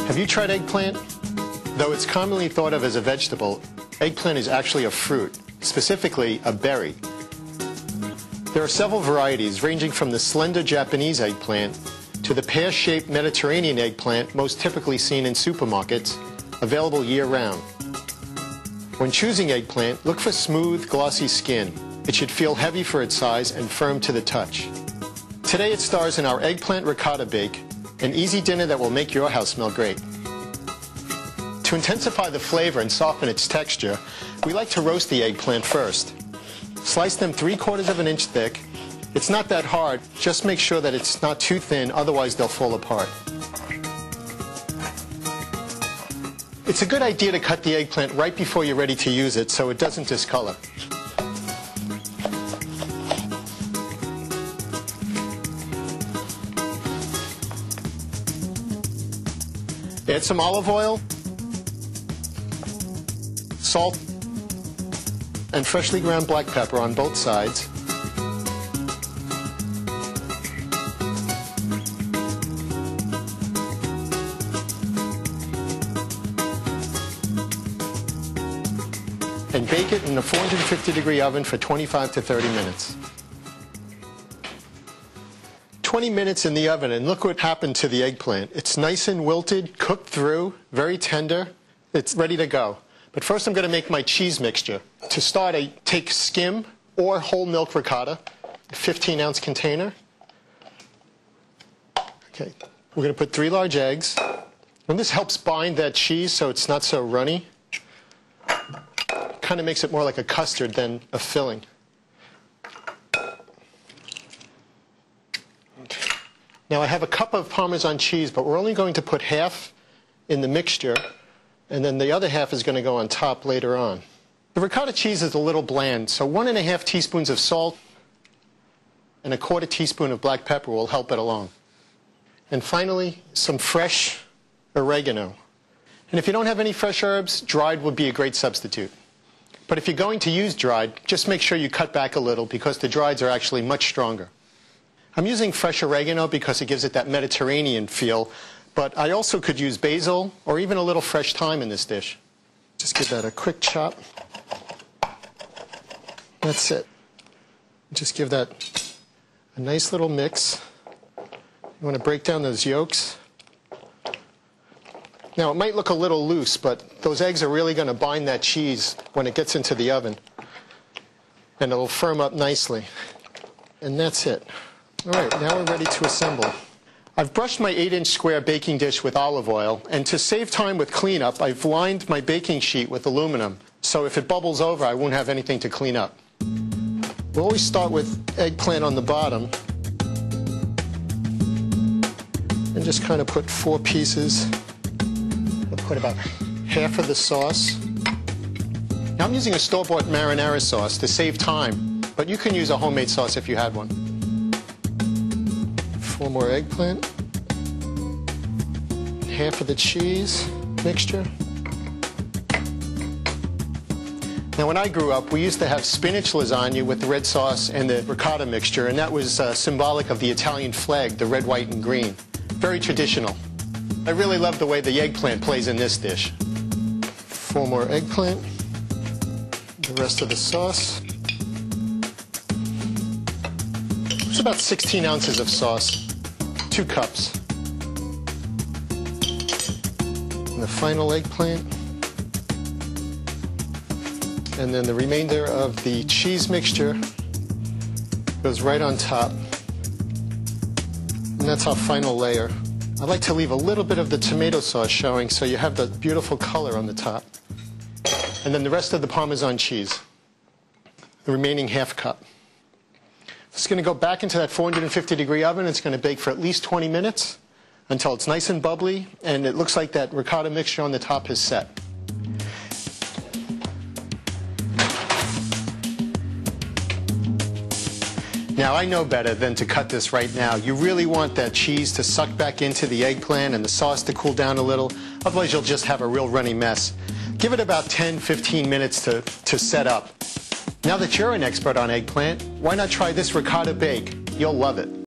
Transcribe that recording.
Have you tried eggplant? Though it's commonly thought of as a vegetable, eggplant is actually a fruit, specifically a berry. There are several varieties ranging from the slender Japanese eggplant to the pear-shaped Mediterranean eggplant most typically seen in supermarkets, available year-round. When choosing eggplant, look for smooth, glossy skin. It should feel heavy for its size and firm to the touch. Today it stars in our eggplant ricotta bake, an easy dinner that will make your house smell great. To intensify the flavor and soften its texture, we like to roast the eggplant first. Slice them 3/4 of an inch thick. It's not that hard, just make sure that it's not too thin, otherwise they'll fall apart. It's a good idea to cut the eggplant right before you're ready to use it so it doesn't discolor. Add some olive oil, salt, and freshly ground black pepper on both sides. And bake it in a 450-degree oven for 25 to 30 minutes. 20 minutes in the oven, and look what happened to the eggplant. It's nice and wilted, cooked through, very tender. It's ready to go. But first I'm going to make my cheese mixture. To start, I take skim or whole milk ricotta, a 15-ounce container. Okay, we're going to put 3 large eggs. And this helps bind that cheese so it's not so runny. Kind of makes it more like a custard than a filling. Okay. Now I have a cup of Parmesan cheese, but we're only going to put half in the mixture, and then the other half is going to go on top later on. The ricotta cheese is a little bland, so 1½ teaspoons of salt and 1/4 teaspoon of black pepper will help it along. And finally, some fresh oregano. And if you don't have any fresh herbs, dried would be a great substitute. But if you're going to use dried, just make sure you cut back a little because the drieds are actually much stronger. I'm using fresh oregano because it gives it that Mediterranean feel, but I also could use basil or even a little fresh thyme in this dish. Just give that a quick chop. That's it. Just give that a nice little mix. You want to break down those yolks. Now it might look a little loose, but those eggs are really going to bind that cheese when it gets into the oven. And it'll firm up nicely. And that's it. All right, now we're ready to assemble. I've brushed my 8-inch square baking dish with olive oil, and to save time with cleanup, I've lined my baking sheet with aluminum, so if it bubbles over, I won't have anything to clean up. We'll always start with eggplant on the bottom, and just kind of put 4 pieces. I'll put about half of the sauce. Now I'm using a store-bought marinara sauce to save time, but you can use a homemade sauce if you had one. 4 more eggplant, half of the cheese mixture. Now when I grew up, we used to have spinach lasagna with the red sauce and the ricotta mixture, and that was symbolic of the Italian flag, the red, white, and green. Very traditional. I really love the way the eggplant plays in this dish. 4 more eggplant, the rest of the sauce. It's about 16 ounces of sauce, 2 cups. And the final eggplant. And then the remainder of the cheese mixture goes right on top. And that's our final layer. I like to leave a little bit of the tomato sauce showing so you have the beautiful color on the top. And then the rest of the Parmesan cheese, the remaining ½ cup. It's going to go back into that 450-degree oven. It's going to bake for at least 20 minutes until it's nice and bubbly and it looks like that ricotta mixture on the top is set. Now I know better than to cut this right now. You really want that cheese to suck back into the eggplant and the sauce to cool down a little. Otherwise you'll just have a real runny mess. Give it about 10-15 minutes to set up. Now that you're an expert on eggplant, why not try this ricotta bake? You'll love it.